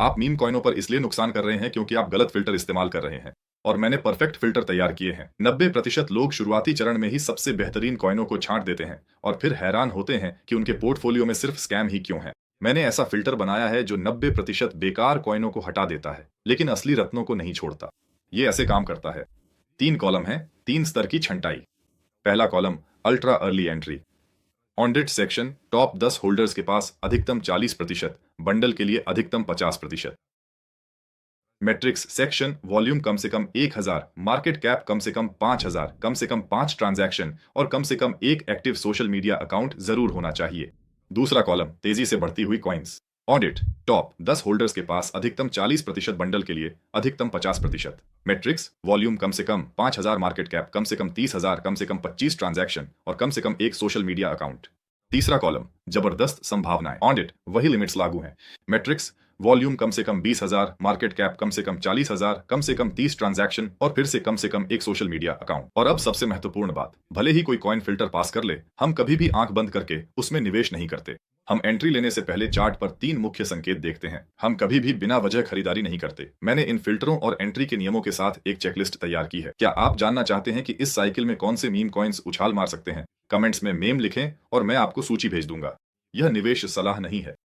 आप मीम कॉइनों पर इसलिए नुकसान कर रहे हैं क्योंकि आप गलत फिल्टर इस्तेमाल कर रहे हैं। और मैंने परफेक्ट फिल्टर तैयार किए हैं। 90% लोग शुरुआती चरण में ही सबसे बेहतरीन कॉइनों को छांट देते हैं और फिर हैरान होते हैं कि उनके पोर्टफोलियो में सिर्फ स्कैम ही क्यों है। मैंने ऐसा फिल्टर बनाया है जो 90% बेकार कॉइनों को हटा देता है, लेकिन असली रत्नों को नहीं छोड़ता। ये ऐसे काम करता है। 3 कॉलम है, 3 स्तर की छंटाई। पहला कॉलम, अल्ट्रा अर्ली एंट्री। ऑनडिट सेक्शन, टॉप 10 होल्डर्स के पास अधिकतम 40%, बंडल के लिए अधिकतम 50%। मैट्रिक्स सेक्शन, वॉल्यूम कम से कम 1000, मार्केट कैप कम से कम 5000, कम से कम 5 ट्रांजैक्शन और कम से कम एक एक्टिव सोशल मीडिया अकाउंट जरूर होना चाहिए। दूसरा कॉलम, तेजी से बढ़ती हुई कॉइन्स। ऑडिट, टॉप 10 होल्डर्स के पास अधिकतम 40%, बंडल के लिए अधिकतम 50%। मैट्रिक्स, वॉल्यूम कम से कम 5000, मार्केट कैप कम से कम 30,000, कम से कम 25 ट्रांजैक्शन और कम से कम एक सोशल मीडिया अकाउंट। तीसरा कॉलम, जबरदस्त संभावनाएं। ऑडिट, वही लिमिट्स लागू हैं। मैट्रिक्स, वॉल्यूम कम से कम 20,000, मार्केट कैप कम से कम 40,000, कम से कम 30 ट्रांजैक्शन और फिर से कम एक सोशल मीडिया अकाउंट। और अब सबसे महत्वपूर्ण बात, भले ही कोई कॉइन फिल्टर पास कर ले, हम कभी भी आंख बंद करके उसमें निवेश नहीं करते। हम एंट्री लेने से पहले चार्ट पर 3 मुख्य संकेत देखते हैं। हम कभी भी बिना वजह खरीदारी नहीं करते। मैंने इन फिल्टरों और एंट्री के नियमों के साथ एक चेकलिस्ट तैयार की है। क्या आप जानना चाहते हैं कि इस साइकिल में कौन से मीम कॉइन्स उछाल मार सकते हैं? कमेंट्स में मेम लिखें और मैं आपको सूची भेज दूंगा। यह निवेश सलाह नहीं है।